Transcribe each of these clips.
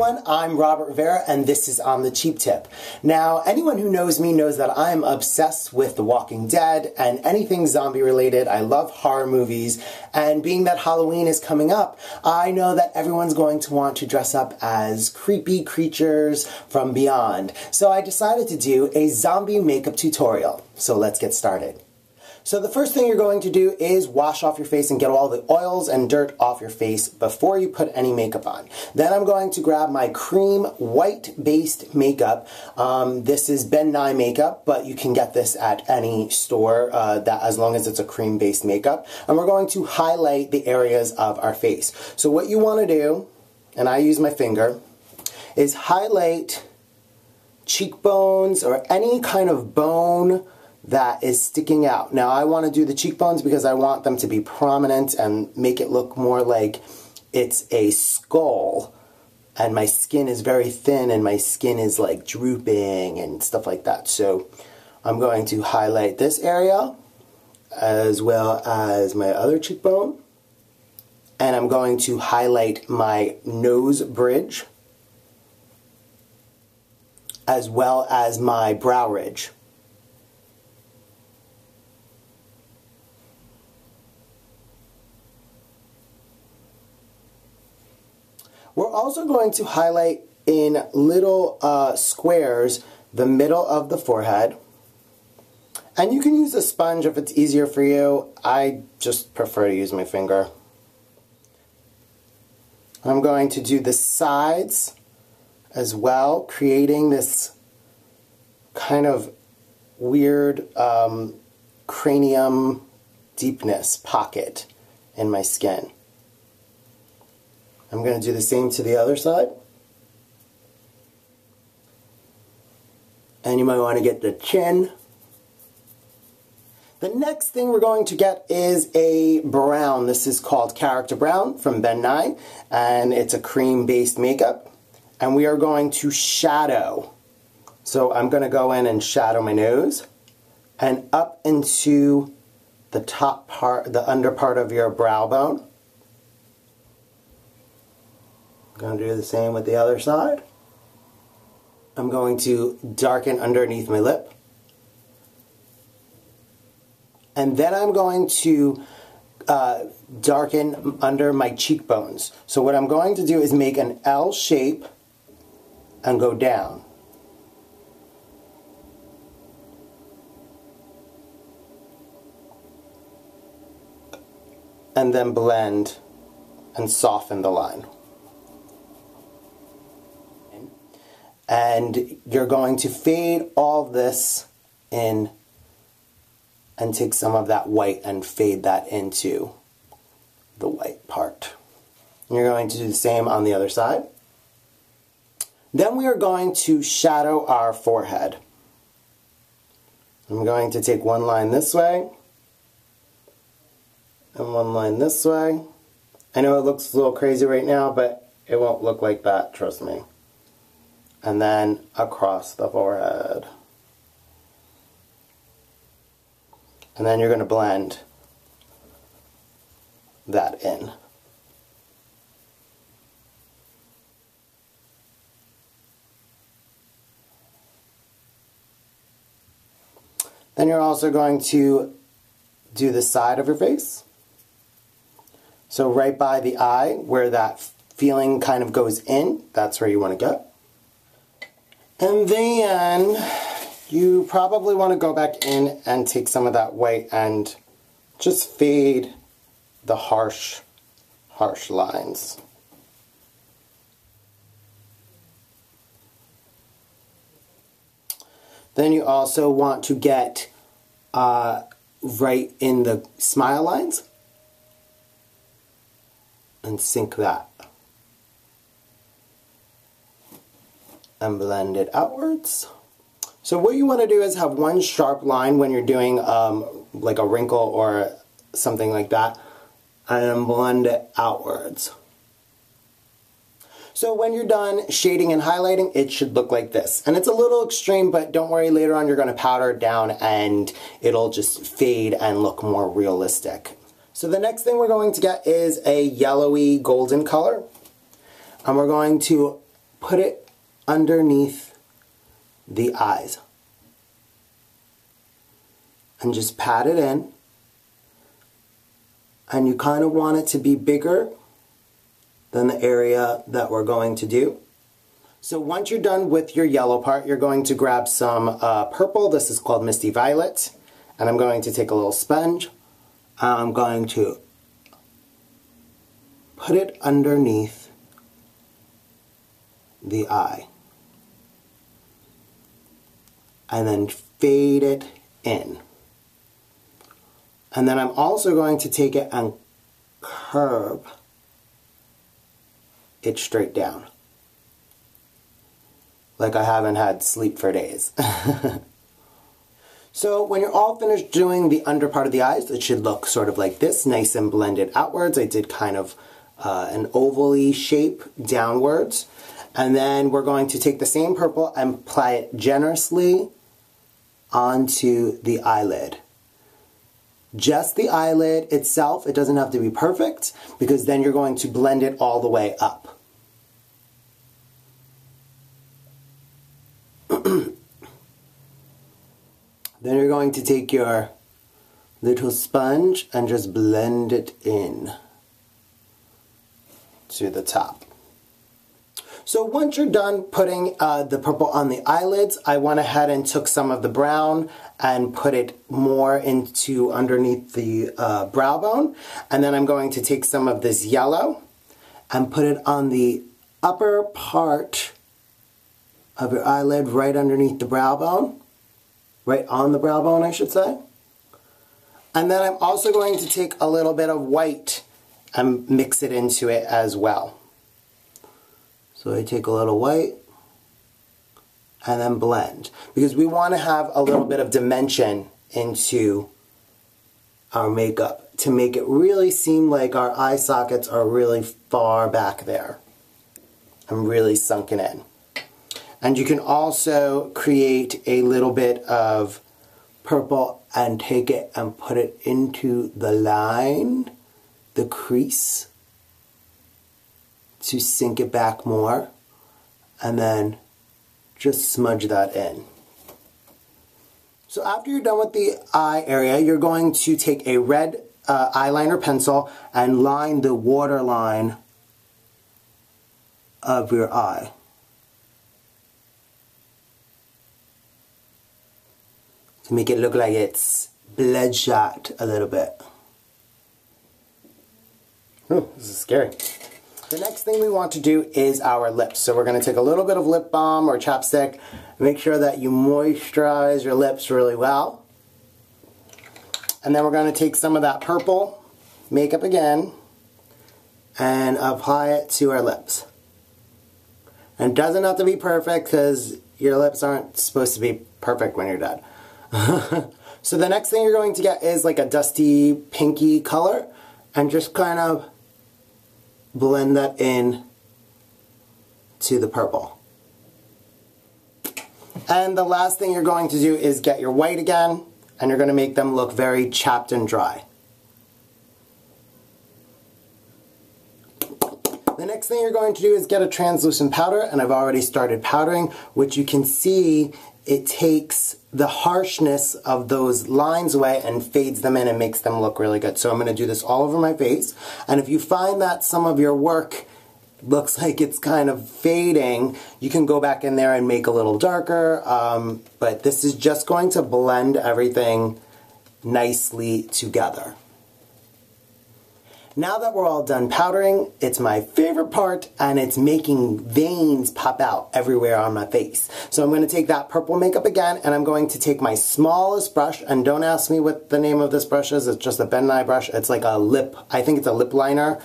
everyone, I'm Robert Rivera and this is On The Cheap Tip. Now, anyone who knows me knows that I'm obsessed with The Walking Dead and anything zombie related. I love horror movies, and being that Halloween is coming up, I know that everyone's going to want to dress up as creepy creatures from beyond. So I decided to do a zombie makeup tutorial. So let's get started. So the first thing you're going to do is wash off your face and get all the oils and dirt off your face before you put any makeup on. Then I'm going to grab my cream white based makeup. This is Ben Nye makeup, but you can get this at any store that as long as it's a cream based makeup. And we're going to highlight the areas of our face. So what you want to do, and I use my finger, is highlight cheekbones or any kind of bone that is sticking out. Now I want to do the cheekbones because I want them to be prominent and make it look more like it's a skull, and my skin is very thin and my skin is like drooping and stuff like that. So I'm going to highlight this area as well as my other cheekbone, and I'm going to highlight my nose bridge as well as my brow ridge. We're also going to highlight in little squares the middle of the forehead. And you can use a sponge if it's easier for you. I just prefer to use my finger. I'm going to do the sides as well, creating this kind of weird cranium deepness pocket in my skin. I'm going to do the same to the other side. And you might want to get the chin. The next thing we're going to get is a brown. This is called Character Brown from Ben Nye, and it's a cream-based makeup. And we are going to shadow. So I'm going to go in and shadow my nose and up into the top part, the under part of your brow bone. I'm going to do the same with the other side. I'm going to darken underneath my lip. And then I'm going to darken under my cheekbones. So what I'm going to do is make an L shape and go down. And then blend and soften the line. And you're going to fade all this in and take some of that white and fade that into the white part. And you're going to do the same on the other side. Then we are going to shadow our forehead. I'm going to take one line this way and one line this way. I know it looks a little crazy right now, but it won't look like that, trust me. And then across the forehead. And then you're going to blend that in. Then you're also going to do the side of your face. So right by the eye, where that feeling kind of goes in, that's where you want to go. And then you probably want to go back in and take some of that white and just fade the harsh lines. Then you also want to get right in the smile lines and sink that. And blend it outwards. So what you want to do is have one sharp line when you're doing like a wrinkle or something like that, and then blend it outwards. So when you're done shading and highlighting, it should look like this. And it's a little extreme, but don't worry, later on you're going to powder it down and it'll just fade and look more realistic. So the next thing we're going to get is a yellowy golden color. And we're going to put it underneath the eyes. And just pat it in. And you kind of want it to be bigger than the area that we're going to do. So once you're done with your yellow part, you're going to grab some purple. This is called Misty Violet. And I'm going to take a little sponge. I'm going to put it underneath the eye. And then fade it in. And then I'm also going to take it and curve it straight down. Like I haven't had sleep for days. So when you're all finished doing the under part of the eyes, it should look sort of like this, nice and blended outwards. I did kind of an oval-y shape downwards. And then we're going to take the same purple and apply it generously onto the eyelid. Just the eyelid itself, it doesn't have to be perfect, because then you're going to blend it all the way up. Then you're going to take your little sponge and just blend it in to the top. So once you're done putting the purple on the eyelids, I went ahead and took some of the brown and put it more into underneath the brow bone. And then I'm going to take some of this yellow and put it on the upper part of your eyelid, right underneath the brow bone. Right on the brow bone, I should say. And then I'm also going to take a little bit of white and mix it into it as well. So I take a little white and then blend, because we want to have a little bit of dimension into our makeup to make it really seem like our eye sockets are really far back there and really sunken in. And you can also create a little bit of purple and take it and put it into the line, the crease, to sink it back more, and then just smudge that in. So after you're done with the eye area, you're going to take a red eyeliner pencil and line the waterline of your eye. To make it look like it's bloodshot a little bit. Oh, this is scary. The next thing we want to do is our lips. So we're going to take a little bit of lip balm or chapstick. Make sure that you moisturize your lips really well. And then we're going to take some of that purple makeup again and apply it to our lips. And it doesn't have to be perfect, because your lips aren't supposed to be perfect when you're done. So the next thing you're going to get is like a dusty pinky color, and just kind of blend that in to the purple. And the last thing you're going to do is get your white again, and you're going to make them look very chapped and dry. The next thing you're going to do is get a translucent powder, and I've already started powdering, which you can see it takes the harshness of those lines away and fades them in and makes them look really good. So I'm going to do this all over my face. And if you find that some of your work looks like it's kind of fading, you can go back in there and make a little darker. But this is just going to blend everything nicely together. Now that we're all done powdering, it's my favorite part, and it's making veins pop out everywhere on my face. So I'm going to take that purple makeup again, and I'm going to take my smallest brush, and don't ask me what the name of this brush is, it's just a Ben Nye brush. It's like a lip, I think it's a lip liner.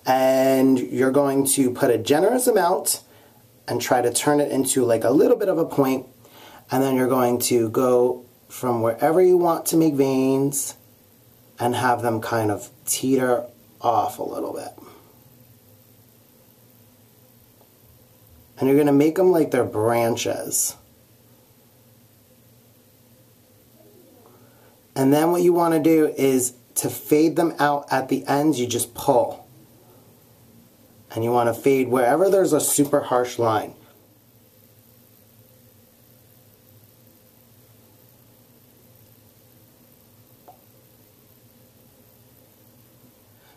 And you're going to put a generous amount and try to turn it into like a little bit of a point, and then you're going to go from wherever you want to make veins and have them kind of teeter off a little bit. And you're going to make them like they're branches. And then what you want to do is to fade them out at the ends, you just pull. And you want to fade wherever there's a super harsh line.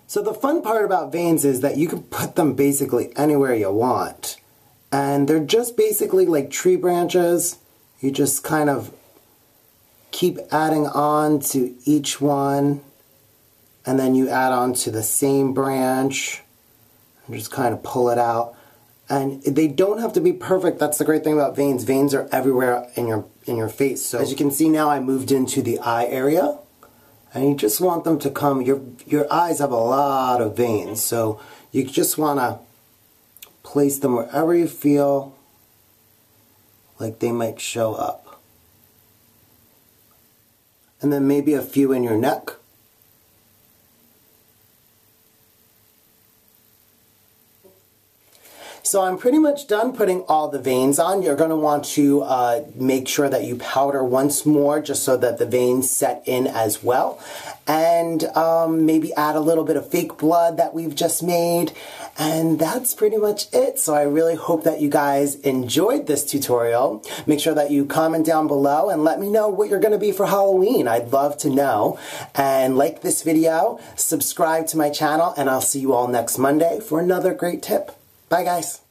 So the fun part about veins is that you can put them basically anywhere you want. And they're just basically like tree branches. You just kind of keep adding on to each one. And then you add on to the same branch. And just kind of pull it out. And they don't have to be perfect. That's the great thing about veins. Veins are everywhere in your face. So as you can see now, I moved into the eye area. And you just want them to come, your eyes have a lot of veins, so you just want to place them wherever you feel like they might show up. And then maybe a few in your neck. So I'm pretty much done putting all the veins on. You're going to want to make sure that you powder once more just so that the veins set in as well. And maybe add a little bit of fake blood that we've just made. And that's pretty much it. So I really hope that you guys enjoyed this tutorial. Make sure that you comment down below and let me know what you're going to be for Halloween. I'd love to know. And like this video, subscribe to my channel, and I'll see you all next Monday for another great tip. Bye, guys.